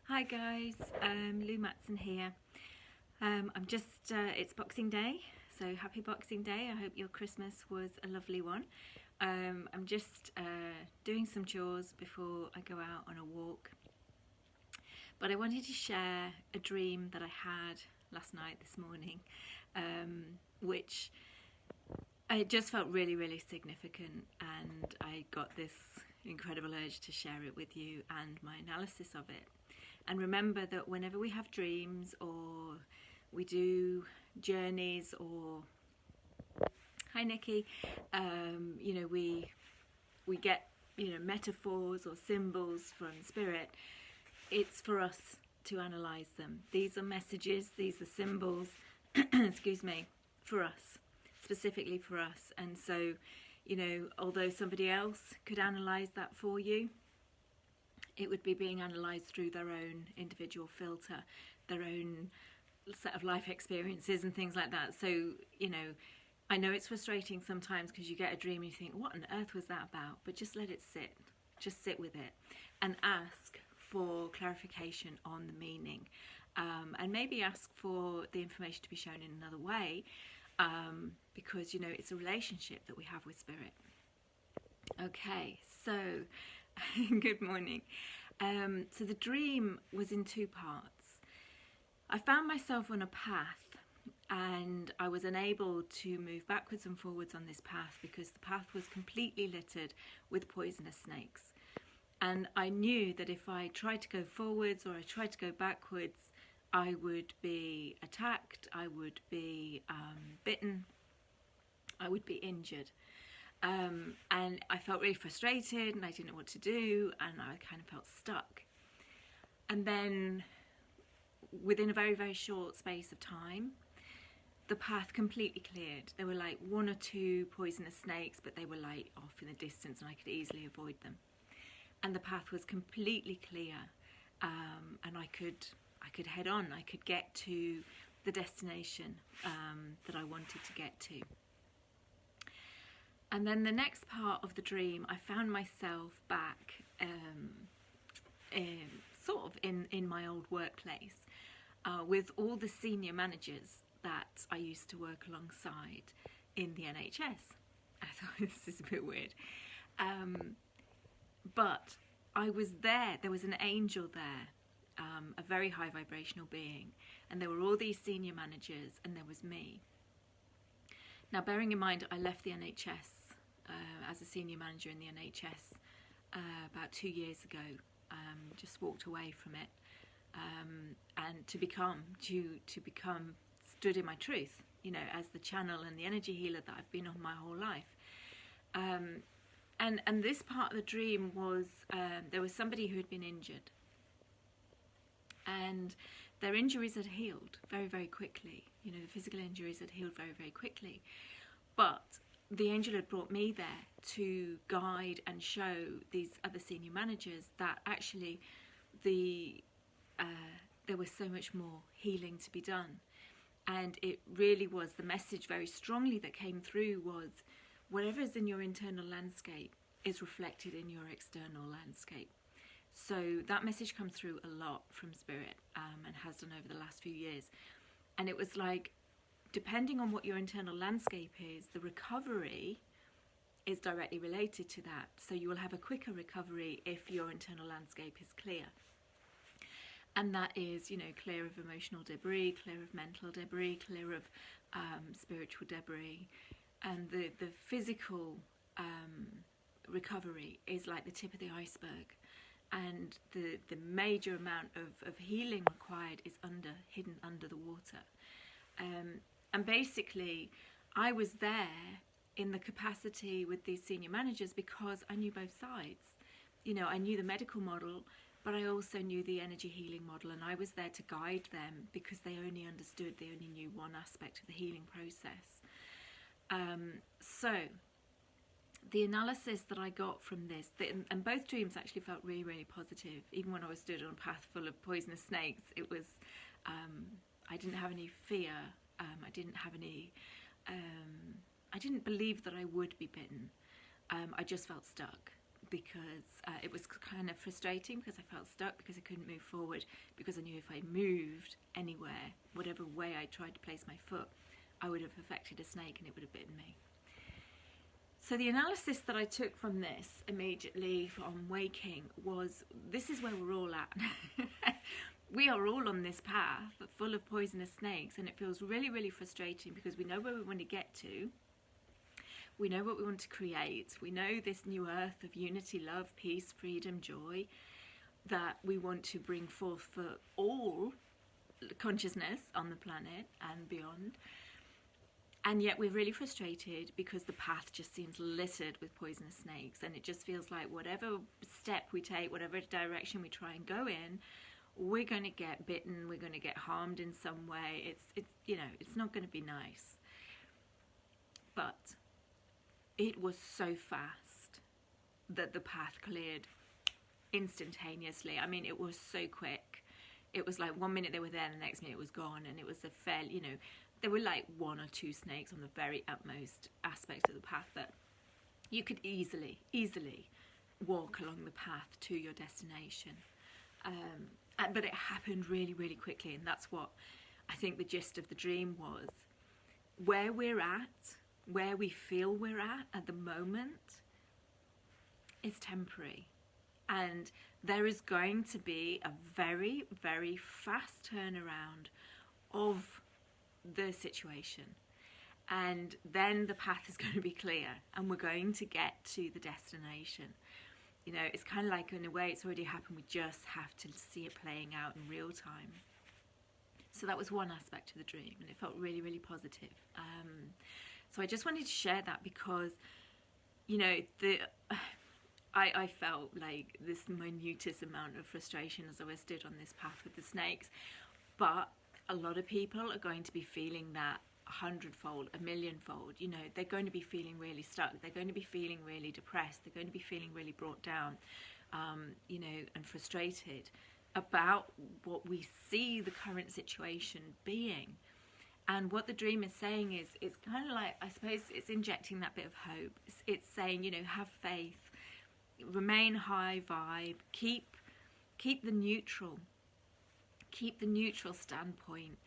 Hi guys, Lou Matson here. I'm just, it's Boxing Day, so happy Boxing Day. I hope your Christmas was a lovely one. I'm just doing some chores before I go out on a walk. But I wanted to share a dream that I had last night, this morning, which I just felt really, really significant, and I got this incredible urge to share it with you and my analysis of it. And remember that whenever we have dreams or we do journeys or, hi Nikki, we get, metaphors or symbols from spirit. It's for us to analyze them. These are messages, these are symbols, excuse me, for us, specifically for us. And so, although somebody else could analyze that for you, it would be being analysed through their own individual filter, their own set of life experiences and things like that. So, I know it's frustrating sometimes because you get a dream and you think, what on earth was that about? But just let it sit. Just sit with it and ask for clarification on the meaning. And maybe ask for the information to be shown in another way because, it's a relationship that we have with spirit. Okay, so good morning. So the dream was in two parts. I found myself on a path and I was unable to move backwards and forwards on this path because the path was completely littered with poisonous snakes. And I knew that if I tried to go forwards or I tried to go backwards, I would be attacked, I would be bitten, I would be injured. And I felt really frustrated and I didn't know what to do and I kind of felt stuck. And then within a very, very short space of time, the path completely cleared. There were like one or two poisonous snakes, but they were like off in the distance and I could easily avoid them. And the path was completely clear, and I could head on. I could get to the destination that I wanted to get to. And then the next part of the dream, I found myself back in my old workplace with all the senior managers that I used to work alongside in the NHS. I thought, this is a bit weird. But I was there was an angel there, a very high vibrational being, and there were all these senior managers and there was me. Now, bearing in mind, I left the NHS as a senior manager in the NHS about 2 years ago, just walked away from it, and to become stood in my truth, as the channel and the energy healer that I've been on my whole life. And this part of the dream was, there was somebody who had been injured, and their injuries had healed very, very quickly. The physical injuries had healed very, very quickly. But the angel had brought me there to guide and show these other senior managers that actually there was so much more healing to be done. And it really was, the message very strongly that came through was, whatever is in your internal landscape is reflected in your external landscape. So that message comes through a lot from spirit, and has done over the last few years. And it was like, depending on what your internal landscape is, the recovery is directly related to that. So you will have a quicker recovery if your internal landscape is clear. And that is, clear of emotional debris, clear of mental debris, clear of spiritual debris. And the physical recovery is like the tip of the iceberg. And the major amount of healing required is hidden under the water. And basically, I was there in the capacity with these senior managers because I knew both sides. I knew the medical model, but I also knew the energy healing model, and I was there to guide them because they only knew one aspect of the healing process. So the analysis that I got from this, and both dreams actually felt really, really positive. Even when I was stood on a path full of poisonous snakes, it was, I didn't have any fear. I didn't believe that I would be bitten. I just felt stuck because it was kind of frustrating, because I felt stuck, because I couldn't move forward, because I knew if I moved anywhere, whatever way I tried to place my foot, I would have affected a snake and it would have bitten me. So the analysis that I took from this immediately on waking was, this is where we're all at. We are all on this path full of poisonous snakes, and it feels really, really frustrating because we know where we want to get to. We know what we want to create. We know this new earth of unity, love, peace, freedom, joy that we want to bring forth for all consciousness on the planet and beyond. And yet we're really frustrated because the path just seems littered with poisonous snakes, and it just feels like whatever step we take, whatever direction we try and go in, we're going to get bitten, we're going to get harmed in some way. It's you know, it's not going to be nice. But it was so fast that the path cleared instantaneously. I mean, it was so quick. It was like 1 minute they were there, and the next minute it was gone, and it was a fairly, you know, there were like 1 or 2 snakes on the very utmost aspect of the path that you could easily walk along the path to your destination. But it happened really, really quickly, and that's what I think the gist of the dream was. Where we're at, where we feel we're at the moment, is temporary. And there is going to be a very, very fast turnaround of the situation. And then the path is going to be clear, and we're going to get to the destination. You know, it's kind of like, in a way, it's already happened. We just have to see it playing out in real time. So that was one aspect of the dream, and it felt really, really positive. So I just wanted to share that because, you know, I felt like this minutest amount of frustration as I stood on this path with the snakes. But a lot of people are going to be feeling that 100-fold, 1,000,000-fold. You know, they're going to be feeling really stuck. They're going to be feeling really depressed. They're going to be feeling really brought down, you know, and frustrated about what we see the current situation being. And what the dream is saying is, it's kind of like, I suppose it's injecting that bit of hope. It's saying, you know, have faith, remain high vibe, keep the neutral standpoint.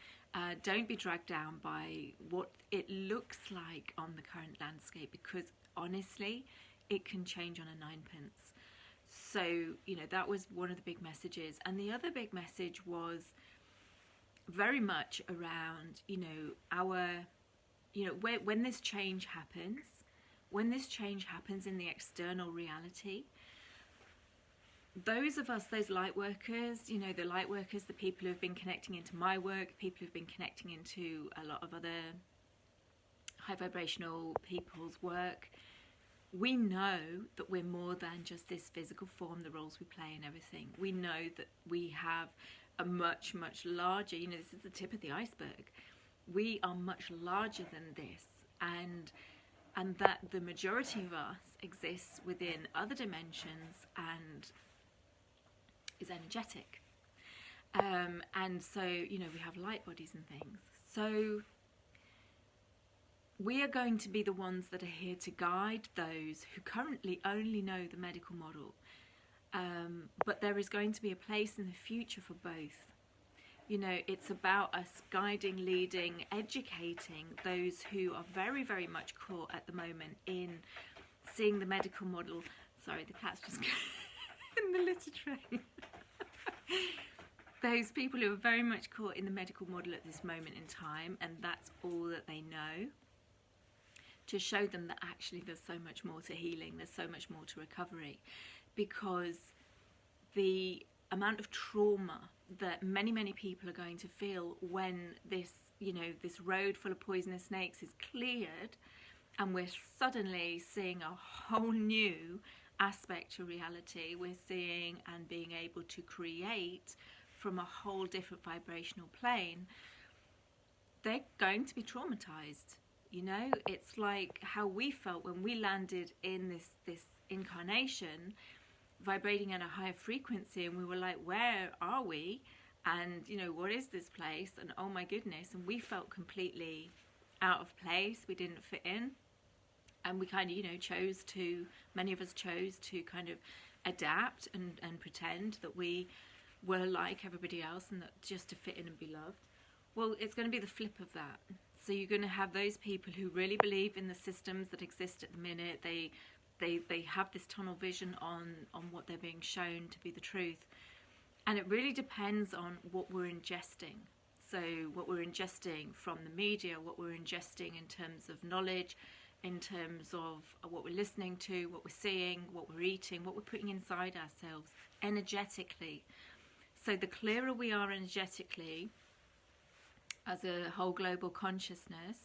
Don't be dragged down by what it looks like on the current landscape, because honestly, it can change on a ninepence. So, you know, that was one of the big messages. And the other big message was very much around, you know, when this change happens, in the external reality, those of us, those light workers, you know, the light workers, the people who have been connecting into my work, people who've been connecting into a lot of other high vibrational people's work, we know that we're more than just this physical form, the roles we play and everything. We know that we have a much, much larger, you know, this is the tip of the iceberg. We are much larger than this, and that the majority of us exists within other dimensions and is energetic. And so, you know, we have light bodies and things. So we are going to be the ones that are here to guide those who currently only know the medical model. But there is going to be a place in the future for both. You know, it's about us guiding, leading, educating those who are very, very much caught at the moment in seeing the medical model. Sorry, the cat's just in the litter tray. Those people who are very much caught in the medical model at this moment in time, and that's all that they know, to show them that actually there's so much more to healing, there's so much more to recovery, because the amount of trauma that many, many people are going to feel when this, you know, this road full of poisonous snakes is cleared, and we're suddenly seeing a whole new aspect to reality. We're seeing and being able to create from a whole different vibrational plane. They're going to be traumatized. You know, it's like how we felt when we landed in this incarnation, vibrating at a higher frequency, and we were like, where are we? And, you know, what is this place? And oh my goodness, and we felt completely out of place. We didn't fit in. And we kind of, many of us chose to kind of adapt and pretend that we were like everybody else and that just to fit in and be loved. Well, it's going to be the flip of that. So you're going to have those people who really believe in the systems that exist at the minute. They have this tunnel vision on what they're being shown to be the truth. And it really depends on what we're ingesting. So what we're ingesting from the media, what we're ingesting in terms of knowledge, in terms of what we're listening to, what we're seeing, what we're eating, what we're putting inside ourselves energetically. So the clearer we are energetically as a whole global consciousness,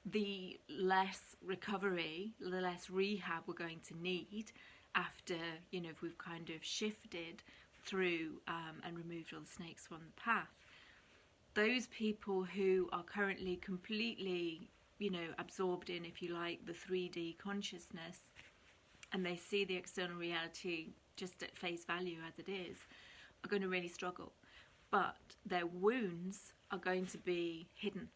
the less recovery, the less rehab we're going to need after, if we've kind of shifted through and removed all the snakes from the path. Those people who are currently completely, absorbed in, if you like, the 3D consciousness, and they see the external reality just at face value as it is, are going to really struggle. But their wounds are going to be hidden.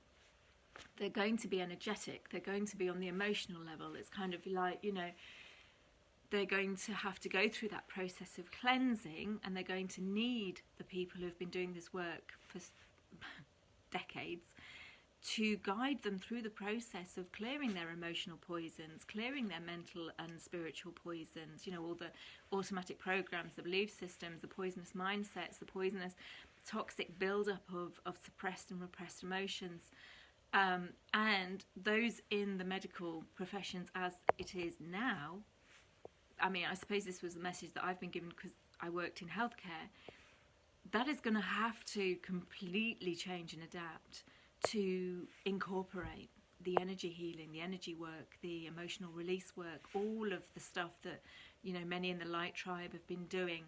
They're going to be energetic. They're going to be on the emotional level. It's kind of like, they're going to have to go through that process of cleansing, and they're going to need the people who've been doing this work for decades to guide them through the process of clearing their emotional poisons, clearing their mental and spiritual poisons, all the automatic programs, the belief systems, the poisonous mindsets, the poisonous toxic buildup of suppressed and repressed emotions. And those in the medical professions as it is now, I suppose this was the message that I've been given because I worked in healthcare, that is going to have to completely change and adapt to incorporate the energy healing, the energy work, the emotional release work, all of the stuff that, many in the light tribe have been doing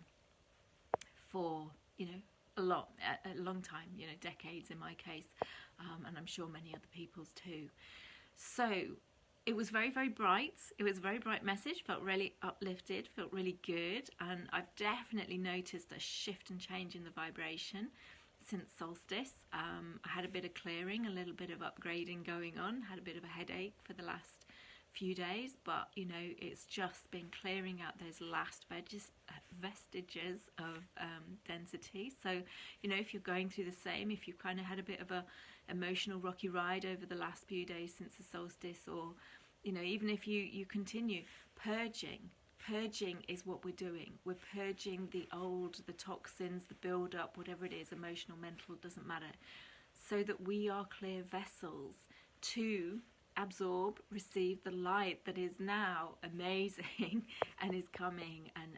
for, a long time, decades in my case, and I'm sure many other people's too. So it was very, very bright. It was a very bright message, felt really uplifted, felt really good. And I've definitely noticed a shift and change in the vibration since solstice. I had a bit of clearing, a little bit of upgrading going on, had a bit of a headache for the last few days, but it's just been clearing out those last vestiges of density. So if you're going through the same, if you've kind of had a bit of a emotional rocky ride over the last few days since the solstice, or even if you continue purging is what we're doing. We're purging the old, the toxins, the build up, whatever it is, emotional, mental, doesn't matter, so that we are clear vessels to absorb, receive the light that is now amazing and is coming, and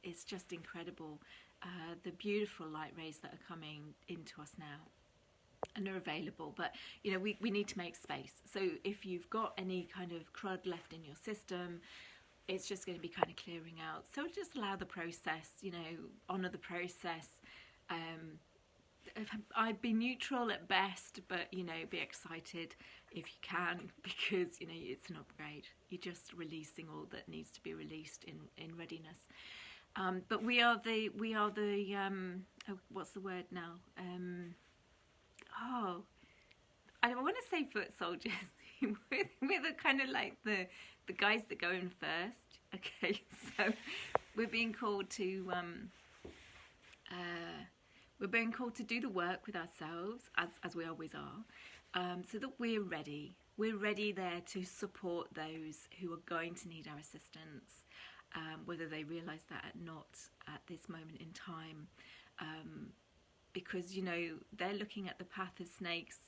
it's just incredible, the beautiful light rays that are coming into us now and are available. But we need to make space. So if you've got any kind of crud left in your system, it's just going to be kind of clearing out. So just allow the process, honor the process. I'd be neutral at best, but be excited if you can, because it's an upgrade. You're just releasing all that needs to be released in readiness. But we are the what's the word now? I don't want to say foot soldiers. We're the kind of like the guys that go in first. Okay, so we're being called to do the work with ourselves, as we always are, so that we're ready. We're ready there to support those who are going to need our assistance, whether they realise that or not at this moment in time, because they're looking at the path of snakes,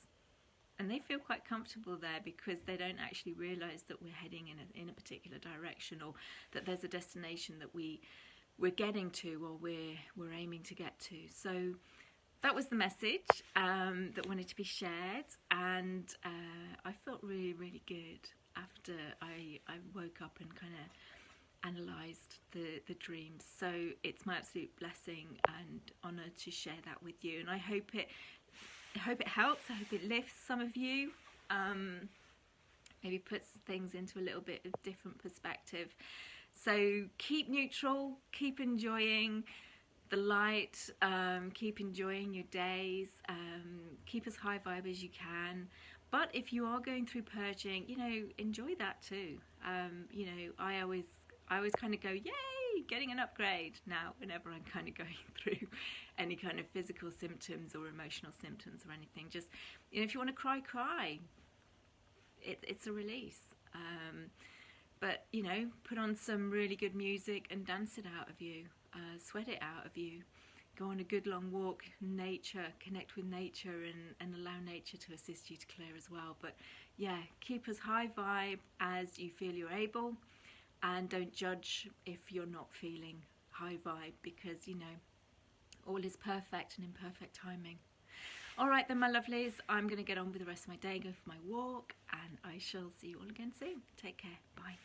and they feel quite comfortable there because they don't actually realise that we're heading in a particular direction, or that there's a destination that we're getting to, or we're aiming to get to. So that was the message that wanted to be shared, and I felt really, really good after I woke up and kind of analysed the dreams. So it's my absolute blessing and honour to share that with you, and I hope it helps. I hope it lifts some of you, maybe puts things into a little bit of different perspective. So keep neutral, keep enjoying the light, keep enjoying your days, keep as high vibe as you can. But if you are going through purging, you know, enjoy that too. You know, I always kind of go, yay, getting an upgrade now whenever I'm kind of going through any kind of physical symptoms or emotional symptoms or anything. Just, you know, if you want to cry, cry. It's a release. But, you know, put on some really good music and dance it out of you. Sweat it out of you. Go on a good long walk, nature, connect with nature, and allow nature to assist you to clear as well. But yeah, keep as high vibe as you feel you're able, and don't judge if you're not feeling high vibe, because, you know, all is perfect and in perfect timing. All right then, my lovelies, I'm going to get on with the rest of my day, go for my walk, and I shall see you all again soon. Take care. Bye.